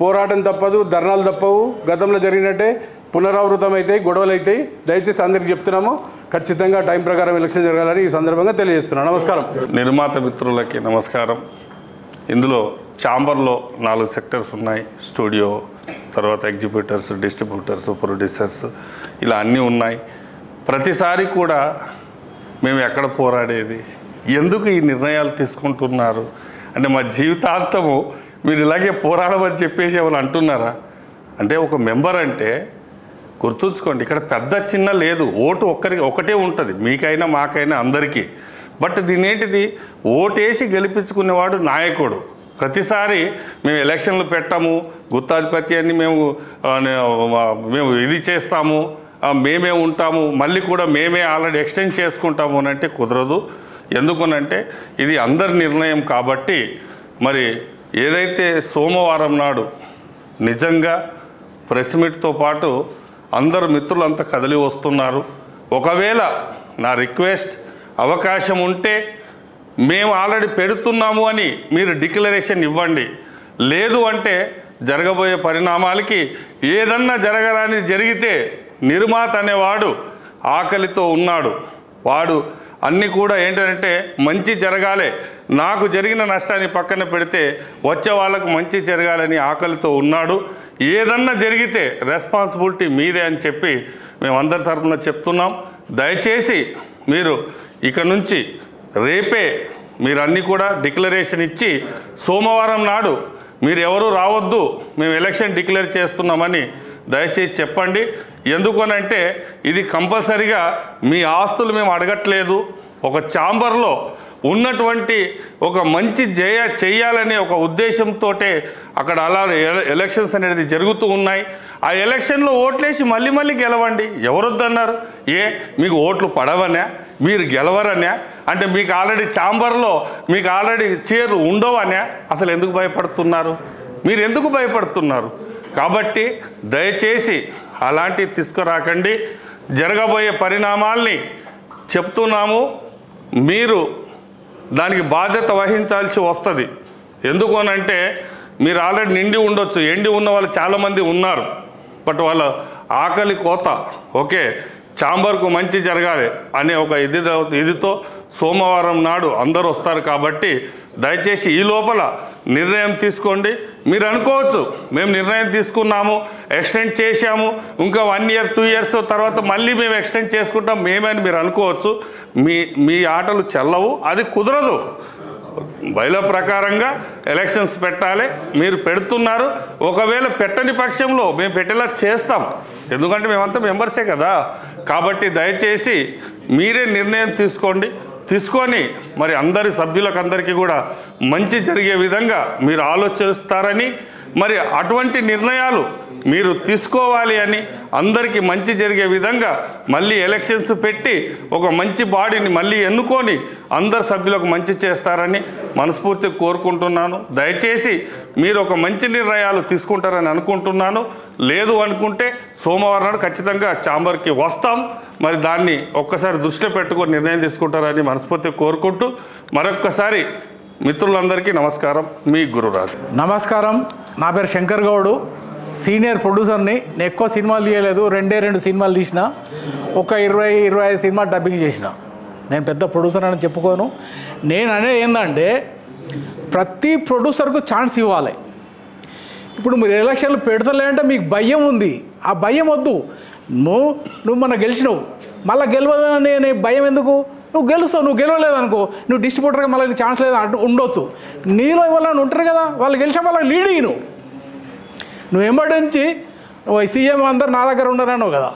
పోరాటం తప్పదు, ధర్నాలు తప్పవు. గతంలో జరిగినట్టే పునరావృతం అవుతాయి, గొడవలు అవుతాయి. దయచేసి అందరికీ చెప్తున్నాము, ఖచ్చితంగా టైం ప్రకారం ఎలక్షన్ జరగాలని ఈ సందర్భంగా తెలియజేస్తున్నాను. నమస్కారం. నిర్మాత మిత్రులకి నమస్కారం. ఇందులో ఛాంబర్లో 4 సెక్టర్స్ ఉన్నాయి. స్టూడియో, తర్వాత ఎగ్జిబ్యూటర్స్, డిస్ట్రిబ్యూటర్స్, ప్రొడ్యూసర్స్, ఇలా అన్నీ ఉన్నాయి. ప్రతిసారి కూడా మేము ఎక్కడ పోరాడేది, ఎందుకు ఈ నిర్ణయాలు తీసుకుంటున్నారు అంటే మా జీవితాంతము మీరు ఇలాగే పోరాడమని చెప్పేసి ఏమైనా అంటున్నారా? అంటే ఒక మెంబర్ అంటే గుర్తుంచుకోండి, ఇక్కడ పెద్ద చిన్న లేదు, ఓటు ఒకటే ఉంటుంది, మీకైనా మాకైనా అందరికీ. బట్ దీని ఏంటిది, ఓటేసి గెలిపించుకునేవాడు నాయకుడు. ప్రతిసారి మేము ఎలక్షన్లు పెట్టాము, గుత్తాధిపత్యాన్ని మేము ఇది చేస్తాము, మేమే ఉంటాము, మళ్ళీ కూడా మేమే ఆల్రెడీ ఎక్స్టెండ్ చేసుకుంటాము అని అంటే కుదరదు. ఎందుకనంటే ఇది అందరి నిర్ణయం కాబట్టి. మరి ఏదైతే సోమవారం నాడు నిజంగా ప్రెస్ మీట్తో పాటు అందరు మిత్రులంతా కదిలి వస్తున్నారు. ఒకవేళ నా రిక్వెస్ట్, అవకాశం ఉంటే మేము ఆల్రెడీ పెడుతున్నాము అని మీరు డిక్లరేషన్ ఇవ్వండి. లేదు అంటే జరగబోయే పరిణామాలకి ఏదన్నా జరగరాని జరిగితే నిర్మాత అనేవాడు ఆకలితో ఉన్నాడు. వాడు అన్నీ కూడా ఏంటంటే మంచి జరగాలి, నాకు జరిగిన నష్టాన్ని పక్కన పెడితే వచ్చే వాళ్ళకు మంచి జరగాలని ఆకలితో ఉన్నాడు. ఏదన్నా జరిగితే రెస్పాన్సిబిలిటీ మీదే అని చెప్పి మేమందరి తరఫున చెప్తున్నాం. దయచేసి మీరు ఇక నుంచి రేపే మీరు అన్నీ కూడా డిక్లరేషన్ ఇచ్చి సోమవారం నాడు మీరు ఎవరు రావద్దు, మేము ఎలక్షన్ డిక్లేర్ చేస్తున్నామని దయచేసి చెప్పండి. ఎందుకనంటే ఇది కంపల్సరిగా మీ ఆస్తులు మేము అడగట్లేదు. ఒక ఛాంబర్లో ఉన్నటువంటి ఒక మంచి చేయాలనే ఒక ఉద్దేశంతో అక్కడ అలా ఎలక్షన్స్ అనేది జరుగుతూ ఉన్నాయి. ఆ ఎలక్షన్లో ఓట్లేసి మళ్ళీ గెలవండి. ఎవరొద్దన్నారు? మీకు ఓట్లు పడవనా, మీరు గెలవరనా? అంటే మీకు ఆల్రెడీ ఛాంబర్లో మీకు ఆల్రెడీ చైర్లు ఉండవనా? అసలు ఎందుకు భయపడుతున్నారు? మీరు ఎందుకు భయపడుతున్నారు? కాబట్టి దయచేసి అలాంటివి తీసుకురాకండి. జరగబోయే పరిణామాల్ని చెప్తున్నాము, మీరు దానికి బాధ్యత వహించాల్సి వస్తుంది. ఎందుకనంటే మీరు ఆల్రెడీ నిండి ఉండొచ్చు, ఎండి ఉన్న వాళ్ళు చాలామంది ఉన్నారు. బట్ వాళ్ళ ఆకలి కోత ఓకే ఛాంబర్కు మంచి జరగాలి అనే ఒక ఇదితో సోమవారం నాడు అందరూ వస్తారు. కాబట్టి దయచేసి ఈ లోపల నిర్ణయం తీసుకోండి. మీరు అనుకోవచ్చు మేము నిర్ణయం తీసుకున్నాము, ఎక్స్టెండ్ చేశాము, ఇంకా 1 year 2 years తర్వాత మళ్ళీ మేము ఎక్స్టెండ్ చేసుకుంటాం మేమని మీరు అనుకోవచ్చు. మీ ఆటలు చెల్లవు, అది కుదరదు. బైలా ప్రకారంగా ఎలక్షన్స్ పెట్టాలి. మీరు పెడుతున్నారు. ఒకవేళ పెట్టని పక్షంలో మేము పెట్టేలా చేస్తాం, ఎందుకంటే మేమంతా మెంబర్సే కదా. కాబట్టి దయచేసి మీరే నిర్ణయం తీసుకొని మరి అందరి సభ్యులకు అందరికీ కూడా మంచి జరిగే విధంగా మీరు ఆలోచిస్తారని, మరి అటువంటి నిర్ణయాలు మీరు తీసుకోవాలి అని, అందరికీ మంచి జరిగే విధంగా మళ్ళీ ఎలక్షన్స్ పెట్టి ఒక మంచి బాడీని మళ్ళీ ఎన్నుకొని అందరు సభ్యులకు మంచి చేస్తారని మనస్ఫూర్తిగా కోరుకుంటున్నాను. దయచేసి మీరు ఒక మంచి నిర్ణయాలు తీసుకుంటారని అనుకుంటున్నాను. లేదు అనుకుంటే సోమవారం నాడు ఖచ్చితంగా ఛాంబర్కి వస్తాం. మరి దాన్ని ఒక్కసారి దృష్టిలో పెట్టుకొని నిర్ణయం తీసుకుంటారని మనస్ఫూర్తిగా కోరుకుంటూ మరొక్కసారి మిత్రులందరికీ నమస్కారం. మీ గురురాజు. నమస్కారం. నా పేరు శంకర్ గౌడు, సీనియర్ ప్రొడ్యూసర్ని. నేను ఎక్కువ సినిమాలు తీయలేదు, 2 సినిమాలు తీసిన, ఒక 20-25 సినిమాలు డబ్బింగ్ చేసిన. నేను పెద్ద ప్రొడ్యూసర్ అని చెప్పుకోను. నేను అనేది ఏంటంటే ప్రతి ప్రొడ్యూసర్కు ఛాన్స్ ఇవ్వాలి. ఇప్పుడు మీరు ఎలక్షన్లు పెడతలేంటే మీకు భయం ఉంది, ఆ భయం వద్దు. నువ్వు మన గెలిచినావు, మళ్ళీ గెలవదనే భయం ఎందుకు? నువ్వు గెలుస్తావు. నువ్వు గెలవలేదనుకో, నువ్వు డిస్ట్రిబ్యూటర్గా మళ్ళీ ఛాన్స్ లేదు అంటూ ఉండొచ్చు. నీలో ఎవరైనా ఉంటారు కదా, వాళ్ళు గెలిచిన వాళ్ళకి లీడ్ ఇయ్యి. నువ్వు ఎంబడించి సీఎం అందరు నా దగ్గర ఉండరన్నావు కదా,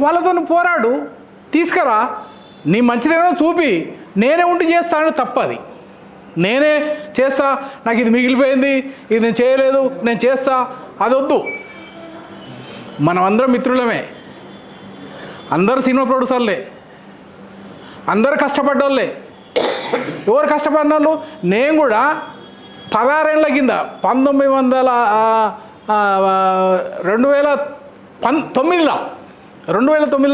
వాళ్ళతో నువ్వు పోరాడు, తీసుకురా. నీ మంచిదేమో చూపి, నేనే ఉండి చేస్తాను తప్పది. నేనే చేస్తా, నాకు ఇది మిగిలిపోయింది, ఇది నేను చేయలేదు, నేను చేస్తా, అది వద్దు. మనం అందరం మిత్రులమే, అందరు సినిమా ప్రొడ్యూసర్లే, అందరు కష్టపడ్డోళ్ళే. ఎవరు కష్టపడిన వాళ్ళు? నేను కూడా 16 ఏళ్ళ కింద 2009లో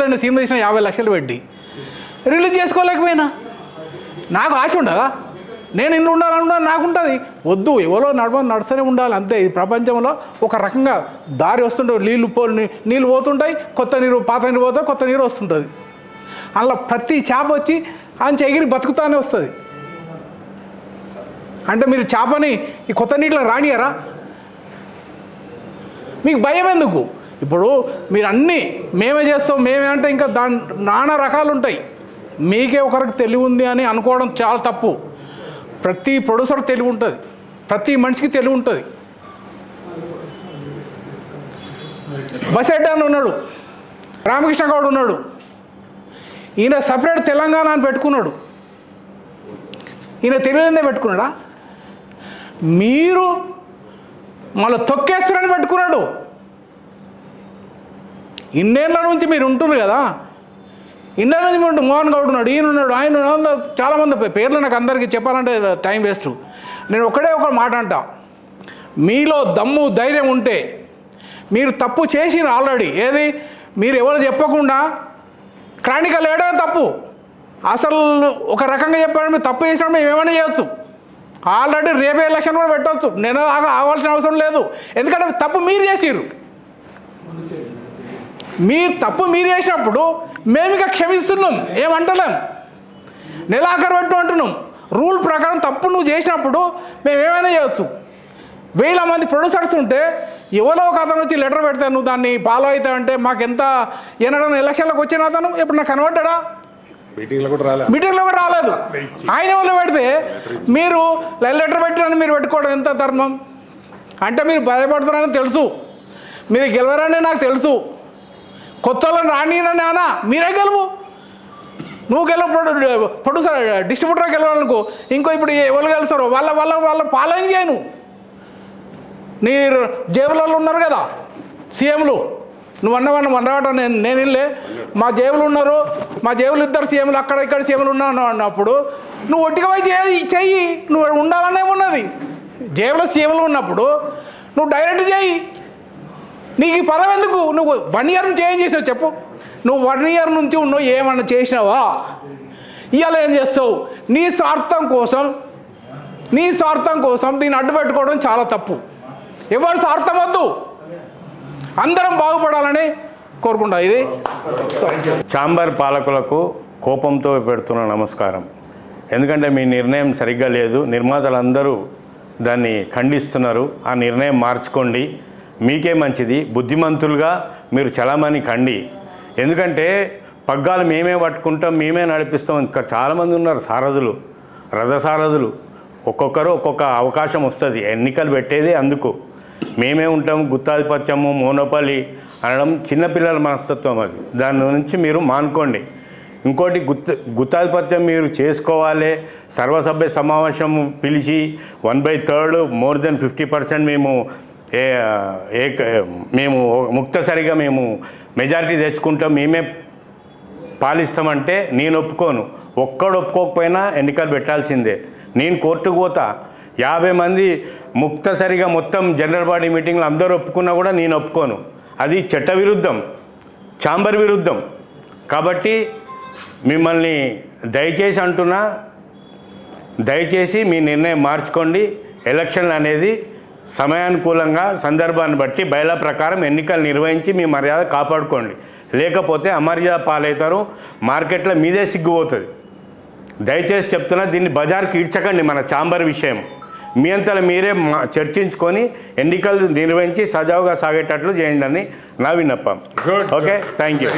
నేను సినిమా తీసిన 50 లక్షలు పెట్టి రిలీజ్ చేసుకోలేకపోయినా. నాకు ఆశ ఉండదా? నేను ఇల్లు ఉండాలనుకున్నా, నాకు ఉంటుంది. వద్దు, ఎవరో నడుస్తూనే ఉండాలి అంతే. ఈ ప్రపంచంలో ఒక రకంగా దారి వస్తుంటాయి, నీళ్ళు పోతుంటాయి, కొత్త నీరు, పాత నీరు పోతాయి, కొత్త నీరు వస్తుంటుంది. అలా ప్రతి చేప వచ్చి ఆయన ఎగిరి బతుకుతానే వస్తుంది. అంటే మీరు చేపని ఈ కొత్త నీటిలో రానియరా? మీకు భయం ఎందుకు? ఇప్పుడు మీరు అన్నీ మేమే చేస్తాం, మేమే అంటే ఇంకా నానా రకాలు ఉంటాయి. మీకే ఒకరికి తెలివి ఉంది అని అనుకోవడం చాలా తప్పు. ప్రతి ప్రొడ్యూసర్ తెలివి ఉంటుంది, ప్రతి మనిషికి తెలివి ఉంటుంది. బసిరెడ్డి అని ఉన్నాడు, రామకృష్ణ గౌడ్ ఉన్నాడు, ఈయన సపరేట్ తెలంగాణ అని పెట్టుకున్నాడు. ఈయన తెలియదే పెట్టుకున్నాడా? మీరు మళ్ళీ తొక్కేస్తారని పెట్టుకున్నాడు. ఇన్నేళ్ళ నుంచి మీరు ఉంటున్నారు కదా, ఇన్నేళ్ళ నుంచి మీరు మోహన్ గౌడ్ ఉన్నాడు, ఈయన ఉన్నాడు, ఆయన ఉన్నాడు, చాలామంది పేర్లు నాకు అందరికీ చెప్పాలంటే టైం వేస్ట్. నేను ఒకటే ఒక మాట అంటా, మీలో దమ్ము ధైర్యం ఉంటే మీరు తప్పు చేసిరు ఆల్రెడీ. ఏది? మీరు ఎవరు చెప్పకుండా క్రానికల్ వేయడం తప్పు. అసలు ఒక రకంగా చెప్పాడు, మీరు తప్పు చేసినప్పుడు మేము ఏమైనా చేయొచ్చు. ఆల్రెడీ రేపే ఎలక్షన్ కూడా పెట్టవచ్చు, నేను ఆవాల్సిన అవసరం లేదు. ఎందుకంటే తప్పు మీరు చేసిర్రు. మీరు తప్పు మీరు చేసినప్పుడు మేము ఇక క్షమిస్తున్నాం, ఏమంటలేం, నెలాఖరు పెట్టు అంటున్నాం. రూల్ ప్రకారం తప్పు నువ్వు చేసినప్పుడు మేము ఏమైనా చేయొచ్చు. 1000 మంది ప్రొడ్యూసర్స్ ఉంటే ఎవరో ఒక అతను వచ్చి లెటర్ పెడతాను, నువ్వు దాన్ని ఫాలో అవుతావంటే మాకు ఎంత ఎన్నడన్నా ఎలక్షన్లకు వచ్చిన అతను ఇప్పుడు నాకు కనబడ్డా? మీటింగ్లో కూడా రాలేదు. ఆయన వాళ్ళు పెడితే మీరు లెటర్ పెట్టారని మీరు పెట్టుకోవడం ఎంత ధర్మం? అంటే మీరు భయపడుతున్నారని తెలుసు, మీరు గెలవరని నాకు తెలుసు. కొత్త వాళ్ళని రానియనని అన్నా మీరే గెలువు. నువ్వు ప్రొడ్యూసర్ డిస్ట్రిబ్యూటర్ గెలవాలనుకో, ఇంకో ఇప్పుడు ఎవరు గెలుస్తారో వాళ్ళ ఫాలోయింగ్ చేయను. నీ జేబులలో ఉన్నారు కదా సీఎంలు, నువ్వు అన్నవాట నేను ఇల్లే, మా జేబులు ఉన్నారు, మా జేబులు 2 సీఎంలు, అక్కడ ఇక్కడ సీఎంలు ఉన్నాను అన్నప్పుడు నువ్వు ఒట్టిగా పోయి చెయ్యి. నువ్వు ఉండాలనే ఉన్నది. జేబులో సీఎంలు ఉన్నప్పుడు నువ్వు డైరెక్ట్ చేయి. నీకు ఈ పదం ఎందుకు? నువ్వు 1 year నుంచి ఏం చేసావు చెప్పు? నువ్వు 1 year నుంచి ఉన్నావు, ఏమన్నా చేసినావా? ఇవాళ ఏం చేస్తావు? నీ స్వార్థం కోసం నీ స్వార్థం కోసం దీన్ని అడ్డుపెట్టుకోవడం చాలా తప్పు. ఎవరు స్వార్థం వద్దు, అందరం బాగుపడాలని కోరుకుంటా. ఇది ఛాంబర్ పాలకులకు కోపంతో పెడుతున్న నమస్కారం. ఎందుకంటే మీ నిర్ణయం సరిగ్గా లేదు, నిర్మాతలందరూ దాన్ని ఖండిస్తున్నారు. ఆ నిర్ణయం మార్చుకోండి, మీకే మంచిది. బుద్ధిమంతులుగా మీరు చలామణి కండి. ఎందుకంటే పగ్గాలు మేమే పట్టుకుంటాం, మేమే నడిపిస్తాం. ఇంకా చాలామంది ఉన్నారు సారథులు, రథసారథులు. ఒక్కొక్కరు ఒక్కొక్క అవకాశం వస్తుంది. ఎన్నికలు పెట్టేది అందుకు. మేమే ఉంటాం, గుత్తాధిపత్యము మోనోపలి అనడం చిన్నపిల్లల మనస్తత్వం. అది దాని నుంచి మీరు మానుకోండి. ఇంకోటి గుత్తాధిపత్యం మీరు చేసుకోవాలి. సర్వసభ్య సమావేశం పిలిచి 1/3 మోర్ దెన్ 50% మేము ముక్తసరిగా మేము మెజారిటీ తెచ్చుకుంటాం, మేమే పాలిస్తామంటే నేను ఒప్పుకోను. ఒక్కడు ఒప్పుకోకపోయినా ఎన్నికలు పెట్టాల్సిందే. నేను కోర్టుకు పోతా. 50 మంది ముక్తసరిగా మొత్తం జనరల్ బాడీ మీటింగ్లు అందరూ ఒప్పుకున్నా కూడా నేను ఒప్పుకోను. అది చట్ట విరుద్ధం, ఛాంబర్ విరుద్ధం. కాబట్టి మిమ్మల్ని దయచేసి అంటున్నా, దయచేసి మీ నిర్ణయం మార్చుకోండి. ఎలక్షన్లు అనేది సమయానుకూలంగా సందర్భాన్ని బట్టి బయలా ప్రకారం ఎన్నికలు నిర్వహించి మీ మర్యాద కాపాడుకోండి. లేకపోతే అమర్యాద పాలవుతారు, మార్కెట్లో మీదే సిగ్గుపోతుంది. దయచేసి చెప్తున్నా, దీన్ని బజార్కి ఈడ్చకండి. మన ఛాంబర్ విషయం మీ అంతలో మీరే చర్చించుకొని ఎన్నికలు నిర్వహించి సజావుగా సాగేటట్లు చేయండి అని నా విన్నపం. Okay, thank you.